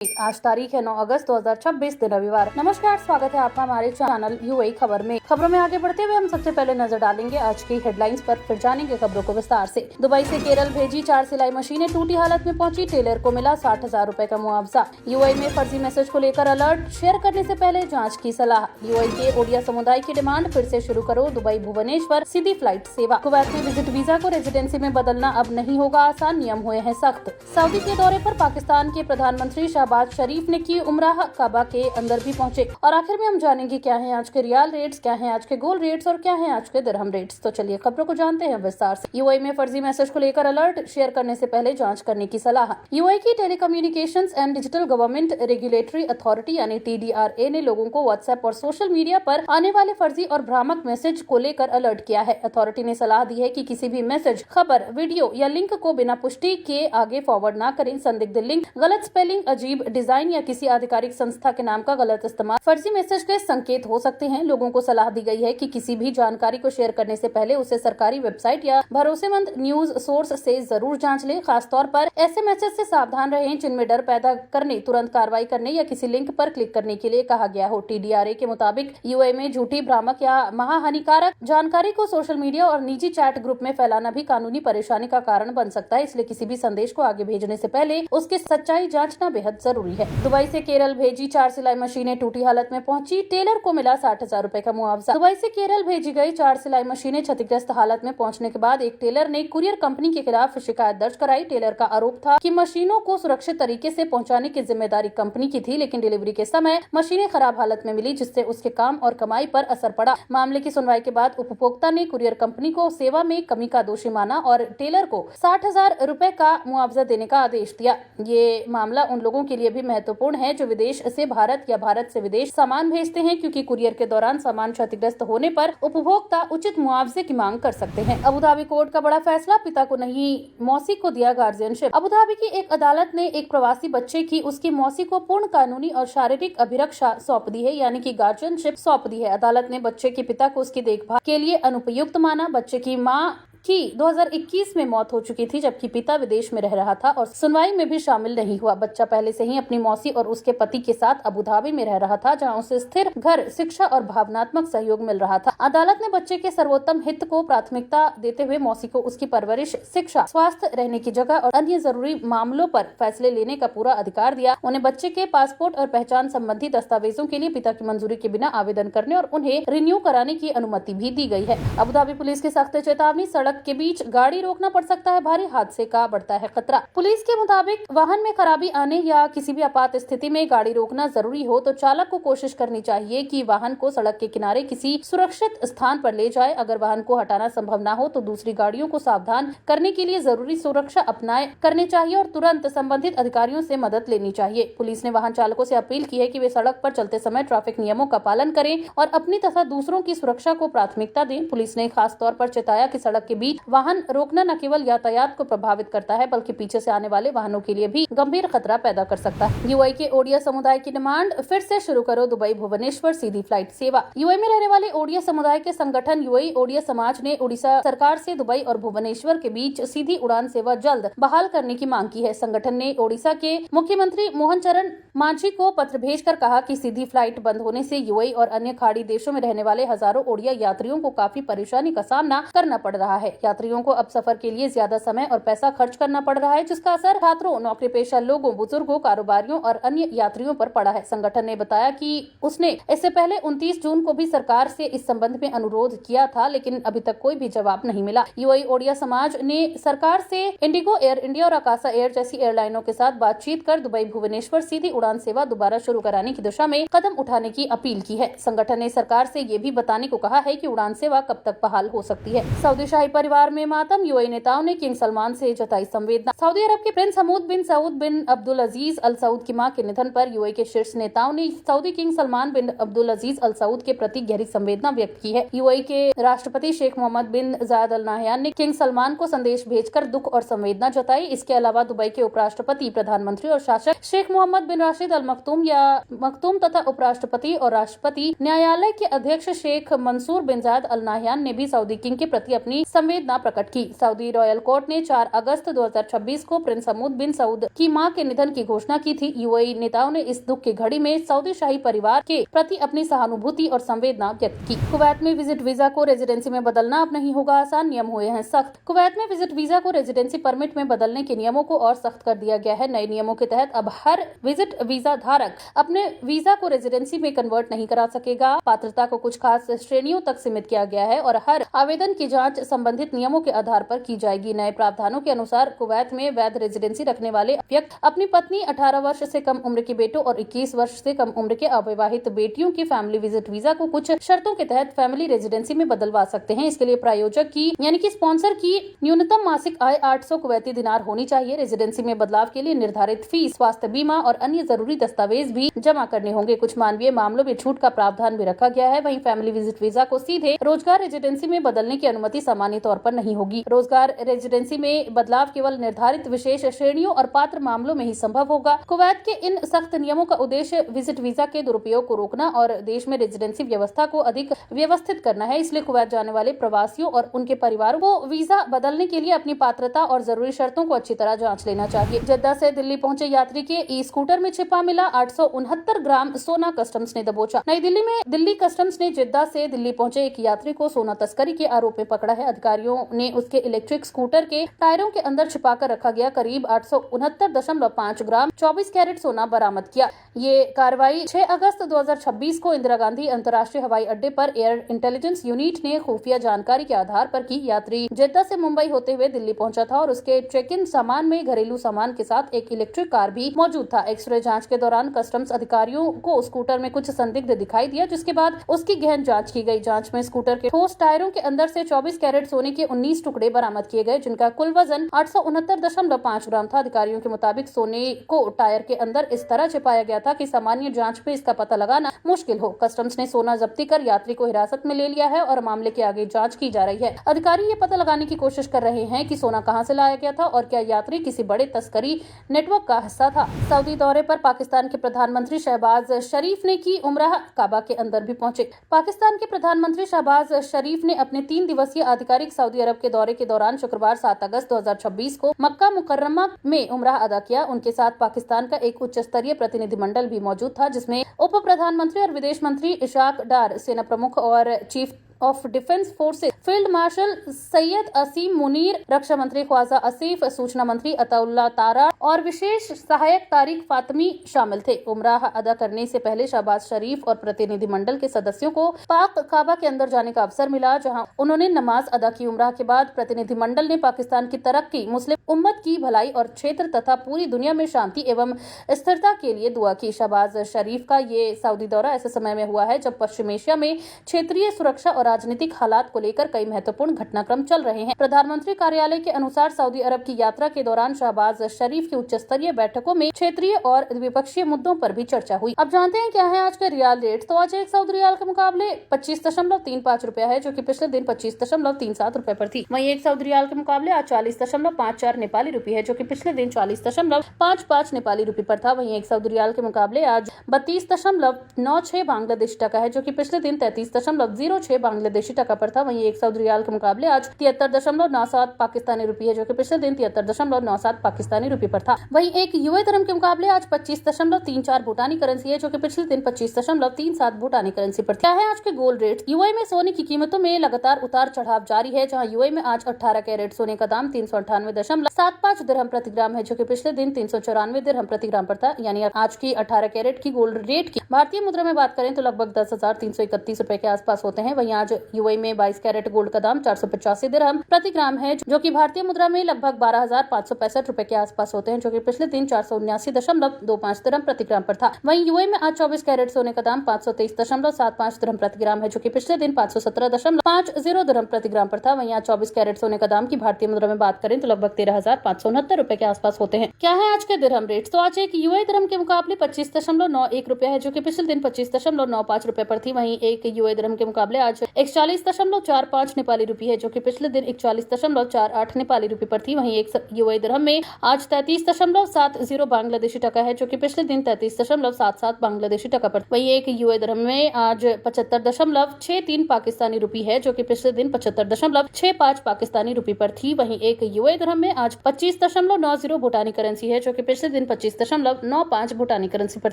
आज तारीख है 9 अगस्त 2026 दिन रविवार। नमस्कार, स्वागत है आपका हमारे चैनल यूएई खबर में। खबरों में आगे बढ़ते हुए हम सबसे पहले नजर डालेंगे आज की हेडलाइंस पर, फिर जानेंगे खबरों को विस्तार से। दुबई से केरल भेजी 4 सिलाई मशीनें, टूटी हालत में पहुंची, टेलर को मिला 60,000 रुपए का मुआवजा। यूएई में फर्जी मैसेज को लेकर अलर्ट, शेयर करने से पहले जाँच की सलाह। यूएई के ओडिया समुदाय की डिमांड, फिर से शुरू करो दुबई भुवनेश्वर सीधी फ्लाइट सेवा। कुवैत में विजिट वीजा को रेजिडेंसी में बदलना अब नहीं होगा आसान, नियम हुए हैं सख्त। सऊदी के दौरे पर पाकिस्तान के प्रधानमंत्री शहबाज शरीफ ने की उमराह, काबा के अंदर भी पहुंचे। और आखिर में हम जानेंगे क्या है आज के रियाल रेट्स, क्या है आज के गोल्ड रेट्स और क्या है आज के दिरहम रेट्स। तो चलिए खबरों को जानते हैं विस्तार से। यूएई में फर्जी मैसेज को लेकर अलर्ट, शेयर करने से पहले जांच करने की सलाह। यूएई की telecommunications and digital government regulatory authority यानी TDRA ने लोगों को व्हाट्सएप और सोशल मीडिया पर आने वाले फर्जी और भ्रामक मैसेज को लेकर अलर्ट किया है। अथॉरिटी ने सलाह दी है कि किसी भी मैसेज, खबर, वीडियो या लिंक को बिना पुष्टि के आगे फॉरवर्ड न करें। संदिग्ध लिंक, गलत स्पेलिंग, अजीब डिजाइन या किसी आधिकारिक संस्था के नाम का गलत इस्तेमाल फर्जी मैसेज के संकेत हो सकते हैं। लोगों को सलाह दी गई है कि किसी भी जानकारी को शेयर करने से पहले उसे सरकारी वेबसाइट या भरोसेमंद न्यूज सोर्स से जरूर जांच लें। खासतौर पर ऐसे मैसेज से सावधान रहें जिनमें डर पैदा करने, तुरंत कार्रवाई करने या किसी लिंक पर क्लिक करने के लिए कहा गया हो। TDRA के मुताबिक यूएई में झूठी, भ्रामक या महाहानिकारक जानकारी को सोशल मीडिया और निजी चैट ग्रुप में फैलाना भी कानूनी परेशानी का कारण बन सकता है। इसलिए किसी भी संदेश को आगे भेजने से पहले उसकी सच्चाई जांचना बेहद जरूरी है। दुबई से केरल भेजी 4 सिलाई मशीनें, टूटी हालत में पहुंची, टेलर को मिला 60,000 रुपए का मुआवजा। दुबई से केरल भेजी गई 4 सिलाई मशीनें क्षतिग्रस्त हालत में पहुंचने के बाद एक टेलर ने कुरियर कंपनी के खिलाफ शिकायत दर्ज कराई। टेलर का आरोप था कि मशीनों को सुरक्षित तरीके से पहुंचाने की जिम्मेदारी कंपनी की थी, लेकिन डिलीवरी के समय मशीनें खराब हालत में मिली, जिससे उसके काम और कमाई पर असर पड़ा। मामले की सुनवाई के बाद उपभोक्ता ने कुरियर कंपनी को सेवा में कमी का दोषी माना और टेलर को 60,000 रुपए का मुआवजा देने का आदेश दिया। ये मामला उन लोगों के लिए भी महत्वपूर्ण है जो विदेश से भारत या भारत से विदेश सामान भेजते हैं, क्योंकि कुरियर के दौरान सामान क्षतिग्रस्त होने पर उपभोक्ता उचित मुआवजे की मांग कर सकते हैं। अबुधाबी कोर्ट का बड़ा फैसला, पिता को नहीं मौसी को दिया गार्जियनशिप। अबुधाबी की एक अदालत ने एक प्रवासी बच्चे की उसकी मौसी को पूर्ण कानूनी और शारीरिक अभिरक्षा सौंप दी है, यानी कि गार्जियनशिप सौंप दी है। अदालत ने बच्चे के पिता को उसकी देखभाल के लिए अनुपयुक्त माना। बच्चे की मां की 2021 में मौत हो चुकी थी, जबकि पिता विदेश में रह रहा था और सुनवाई में भी शामिल नहीं हुआ। बच्चा पहले से ही अपनी मौसी और उसके पति के साथ अबुधाबी में रह रहा था, जहां उसे स्थिर घर, शिक्षा और भावनात्मक सहयोग मिल रहा था। अदालत ने बच्चे के सर्वोत्तम हित को प्राथमिकता देते हुए मौसी को उसकी परवरिश, शिक्षा, स्वास्थ्य, रहने की जगह और अन्य जरूरी मामलों पर फैसले लेने का पूरा अधिकार दिया। उन्हें बच्चे के पासपोर्ट और पहचान संबंधी दस्तावेजों के लिए पिता की मंजूरी के बिना आवेदन करने और उन्हें रिन्यू कराने की अनुमति भी दी गई है। अबुधाबी पुलिस की सख्त चेतावनी, सड़क के बीच गाड़ी रोकना पड़ सकता है, भारी हादसे का बढ़ता है खतरा। पुलिस के मुताबिक वाहन में खराबी आने या किसी भी आपात स्थिति में गाड़ी रोकना जरूरी हो तो चालक को कोशिश करनी चाहिए कि वाहन को सड़क के किनारे किसी सुरक्षित स्थान पर ले जाए। अगर वाहन को हटाना संभव न हो तो दूसरी गाड़ियों को सावधान करने के लिए जरूरी सुरक्षा अपनाए करनी चाहिए और तुरंत संबंधित अधिकारियों से मदद लेनी चाहिए। पुलिस ने वाहन चालकों से अपील की है कि वे सड़क पर चलते समय ट्रैफिक नियमों का पालन करें और अपनी तथा दूसरों की सुरक्षा को प्राथमिकता दें। पुलिस ने खास तौर पर चेताया कि सड़क के बीच वाहन रोकना न केवल यातायात को प्रभावित करता है, बल्कि पीछे से आने वाले वाहनों के लिए भी गंभीर खतरा पैदा कर सकता है। यूएई के ओडिया समुदाय की डिमांड, फिर से शुरू करो दुबई भुवनेश्वर सीधी फ्लाइट सेवा। यूएई में रहने वाले ओडिया समुदाय के संगठन यूएई ओडिया समाज ने उड़ीसा सरकार से दुबई और भुवनेश्वर के बीच सीधी उड़ान सेवा जल्द बहाल करने की मांग की है। संगठन ने ओडिशा के मुख्यमंत्री मोहन चरण मांझी को पत्र भेजकर कहा कि सीधी फ्लाइट बंद होने से यूएई और अन्य खाड़ी देशों में रहने वाले हजारों ओडिया यात्रियों को काफी परेशानी का सामना करना पड़ रहा है। यात्रियों को अब सफर के लिए ज्यादा समय और पैसा खर्च करना पड़ रहा है, जिसका असर छात्रों, नौकरी पेशा लोगों, बुजुर्गों, कारोबारियों और अन्य यात्रियों पर पड़ा है। संगठन ने बताया कि उसने इससे पहले 29 जून को भी सरकार से इस संबंध में अनुरोध किया था, लेकिन अभी तक कोई भी जवाब नहीं मिला। यूएई ओडिया समाज ने सरकार से इंडिगो, एयर इंडिया और आकाशा एयर जैसी एयरलाइनों के साथ बातचीत कर दुबई भुवनेश्वर सीधी उड़ान सेवा दोबारा शुरू कराने की दिशा में कदम उठाने की अपील की है। संगठन ने सरकार से ये भी बताने को कहा है कि उड़ान सेवा कब तक बहाल हो सकती है। सऊदी शाही परिवार में मातम, यूएई नेताओं ने किंग सलमान से जताई संवेदना। सऊदी अरब के प्रिंस हमूद बिन सऊद बिन अब्दुल अजीज अल सऊद की मां के निधन पर यूएई के शीर्ष नेताओं ने सऊदी किंग सलमान बिन अब्दुल अजीज अल सऊद के प्रति गहरी संवेदना व्यक्त की है। यूएई के राष्ट्रपति शेख मोहम्मद बिन जायद अल नाहयान ने किंग सलमान को संदेश भेजकर दुख और संवेदना जताई। इसके अलावा दुबई के उपराष्ट्रपति, प्रधानमंत्री और शासक शेख मोहम्मद बिन राशिद अल मखतूम तथा उपराष्ट्रपति और राष्ट्रपति न्यायालय के अध्यक्ष शेख मंसूर बिन जायद अल नाहयान ने भी सऊदी किंग के प्रति अपनी संवेदना प्रकट की। सऊदी रॉयल कोर्ट ने 4 अगस्त 2026 को प्रिंस हमूद बिन सऊद की मां के निधन की घोषणा की थी। यूएई नेताओं ने इस दुख की घड़ी में सऊदी शाही परिवार के प्रति अपनी सहानुभूति और संवेदना व्यक्त की। कुवैत में विजिट वीजा को रेजिडेंसी में बदलना अब नहीं होगा आसान, नियम हुए हैं सख्त। कुवैत में विजिट वीजा को रेजिडेंसी परमिट में बदलने के नियमों को और सख्त कर दिया गया है। नए नियमों के तहत अब हर विजिट वीजा धारक अपने वीजा को रेजिडेंसी में कन्वर्ट नहीं करा सकेगा। पात्रता को कुछ खास श्रेणियों तक सीमित किया गया है और हर आवेदन की जांच संबंधित नियमों के आधार पर की जाएगी। नए प्रावधानों के अनुसार कुवैत में वैध रेजिडेंसी रखने वाले व्यक्ति अपनी पत्नी, 18 वर्ष से कम उम्र के बेटों और 21 वर्ष से कम उम्र के अविवाहित बेटियों की फैमिली विजिट वीजा को कुछ शर्तों के तहत फैमिली रेजिडेंसी में बदलवा सकते हैं। इसके लिए प्रायोजक की यानी कि स्पॉन्सर की न्यूनतम मासिक आय 800 कुवैती दिनार होनी चाहिए। रेजिडेंसी में बदलाव के लिए निर्धारित फीस, स्वास्थ्य बीमा और अन्य जरूरी दस्तावेज भी जमा करने होंगे। कुछ मानवीय मामलों में छूट का प्रावधान भी रखा गया है। वहीं फैमिली विजिट वीजा को सीधे रोजगार रेजिडेंसी में बदलने की अनुमति सामान्य तौर पर नहीं होगी। रोजगार रेजिडेंसी में बदलाव केवल निर्धारित विशेष श्रेणियों और पात्र मामलों में ही संभव होगा। कुवैत के इन सख्त नियमों का उद्देश्य विजिट वीजा के दुरुपयोग को रोकना और देश में रेजिडेंसी व्यवस्था को अधिक व्यवस्थित करना है। इसलिए कुवैत जाने वाले प्रवासियों और उनके परिवारों को वीजा बदलने के लिए अपनी पात्रता और जरूरी शर्तों को अच्छी तरह जांच लेना चाहिए। जद्दा से दिल्ली पहुंचे यात्री के ई स्कूटर में छिपा मिला 869 ग्राम सोना, कस्टम्स ने दबोचा। नई दिल्ली में दिल्ली कस्टम्स ने जद्दा से दिल्ली पहुंचे एक यात्री को सोना तस्करी के आरोप में पकड़ा है। अधिकारियों ने उसके इलेक्ट्रिक स्कूटर के टायरों के अंदर छिपाकर रखा गया करीब 869.5 ग्राम 24 कैरेट सोना बरामद किया। ये कार्रवाई 6 अगस्त 2026 को इंदिरा गांधी अंतर्राष्ट्रीय हवाई अड्डे पर एयर इंटेलिजेंस यूनिट ने खुफिया जानकारी के आधार पर की। यात्री जद्दा से मुंबई होते हुए दिल्ली पहुंचा था और उसके चेक इन सामान में घरेलू सामान के साथ एक इलेक्ट्रिक कार भी मौजूद था। एक्सरे जांच के दौरान कस्टम्स अधिकारियों को स्कूटर में कुछ संदिग्ध दिखाई दिया, जिसके बाद उसकी गहन जांच की गई। जांच में स्कूटर के ठोस टायरों के अंदर से 24 कैरेट सोने के 19 टुकड़े बरामद किए गए, जिनका कुल वजन 869.5 ग्राम था। अधिकारियों के मुताबिक सोने को टायर के अंदर इस तरह छिपाया गया था कि सामान्य जांच में इसका पता लगाना मुश्किल हो। कस्टम्स ने सोना जब्ती कर यात्री को हिरासत में ले लिया है और मामले की आगे जांच की जा रही है। अधिकारी ये पता लगाने की कोशिश कर रहे हैं कि सोना कहां से लाया गया था और क्या यात्री किसी बड़े तस्करी नेटवर्क का हिस्सा था। सऊदी दौरे पर पाकिस्तान के प्रधानमंत्री शहबाज शरीफ ने की उम्राह, काबा के अंदर भी पहुंचे। पाकिस्तान के प्रधानमंत्री शहबाज शरीफ ने अपने 3 दिवसीय आधिकारिक सऊदी अरब के दौरे के दौरान शुक्रवार 7 अगस्त 2026 को मक्का मुकर्रमा में उम्राह अदा किया। उनके साथ पाकिस्तान का एक उच्च स्तरीय प्रतिनिधिमंडल भी मौजूद था, जिसमें उप प्रधानमंत्री और विदेश मंत्री इशाक डार, सेना प्रमुख और chief of defence forces field marshal Syed Asim Munir, रक्षा मंत्री ख्वाजा आसिफ, सूचना मंत्री अताउल्ला तारा और विशेष सहायक तारिक फातमी शामिल थे। उम्राह अदा करने से पहले शहबाज शरीफ और प्रतिनिधिमंडल के सदस्यों को पाक काबा के अंदर जाने का अवसर मिला, जहां उन्होंने नमाज अदा की। उम्राह के बाद प्रतिनिधिमंडल ने पाकिस्तान की तरक्की, मुस्लिम उम्मत की भलाई और क्षेत्र तथा पूरी दुनिया में शांति एवं स्थिरता के लिए दुआ की। शहबाज शरीफ का ये सऊदी दौरा ऐसे समय में हुआ है जब पश्चिम एशिया में क्षेत्रीय सुरक्षा और राजनीतिक हालात को लेकर कई महत्वपूर्ण घटनाक्रम चल रहे हैं। प्रधानमंत्री कार्यालय के अनुसार सऊदी अरब की यात्रा के दौरान शहबाज शरीफ की उच्च स्तरीय बैठकों में क्षेत्रीय और द्विपक्षीय मुद्दों पर भी चर्चा हुई। अब जानते हैं क्या है आज के रियाल रेट। तो आज एक सऊदी रियाल के मुकाबले 25.35 रुपया है, जो कि पिछले दिन 25.37 रुपए पर थी। वहीं एक सऊदी रियाल के मुकाबले आज 40.54 नेपाली रुपये है, जो कि पिछले दिन 40.55 नेपाली रुपये पर था। वहीं एक सऊदी रियाल के मुकाबले आज 32.96 बांग्लादेशी टका है, जो कि पिछले दिन 33.06 बांग्लादेशी टका पर था। वहीं एक सऊदी रियाल के मुकाबले आज 73.97 पाकिस्तानी रुपये है, जो कि पिछले दिन 73.97 पाकिस्तानी रुपये पर था। वहीं एक यूए दिरहम के मुकाबले आज 25.34 भूटानी करेंसी है, जो कि पिछले दिन 25.37 भूटानी करेंसी पर था। है आज के गोल्ड रेट। यूए में सोने की कीमतों में लगातार उतार चढ़ाव जारी है, जहां यूए में आज 18 कैरेट सोने का दाम 398.75 दिरहम प्रति ग्राम है, जो कि पिछले दिन 394 दिरहम प्रति ग्राम पर था। यानी आज की 18 कैरेट की गोल्ड रेट की भारतीय मुद्रा में बात करें तो लगभग 10,331 रुपए के आसपास होते हैं। वहीं आज यूए में 22 कैरेट गोल्ड का दाम 485 दिरहम प्रति ग्राम है, जो कि भारतीय मुद्रा में लगभग 12,565 रुपए के आसपास होते हैं, जो कि पिछले दिन 479.25 दिरहम प्रति ग्राम पर था। वहीं यूए में आज 24 कैरेट सोने का दाम 523.75 दिरहम प्रति ग्राम है, जो कि पिछले दिन 517.50 दिरहम प्रति ग्राम पर था। वहीं आज 24 कैरेट सोने का दाम की भारतीय मुद्रा में बात करें तो लगभग 13,569 रुपए के आसपास होते हैं। क्या है आज के दिरहम रेट। तो आज एक यूए दिरहम के मुकाबले 25.91 रुपया है, जो कि पिछले दिन 25.95 रुपए पर थी। वहीं एक यूए दिरहम के मुकाबले आज 41.45 नेपाली रुपए है, जो कि पिछले दिन 41.48 नेपाली रुपए पर थी। वहीं एक यूएई दिरहम में आज 33.70 बांग्लादेशी टका है, जो कि पिछले दिन 33.77 बांग्लादेशी टका पर। वहीं एक यूएई दिरहम में आज 75.63 पाकिस्तानी रुपए है, जो कि पिछले दिन 75.65 पाकिस्तानी रुपए पर थी। वहीं एक यूएई दिरहम में आज 25.90 भूटानी करेंसी है, जो कि पिछले दिन 25.95 भूटानी करेंसी पर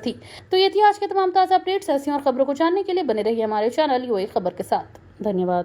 थी। तो ये थी आज के तमाम ताजा अपडेट्स। ऐसी और खबरों को जानने के लिए बने रहिए हमारे चैनल यूएई खबर के साथ। धन्यवाद।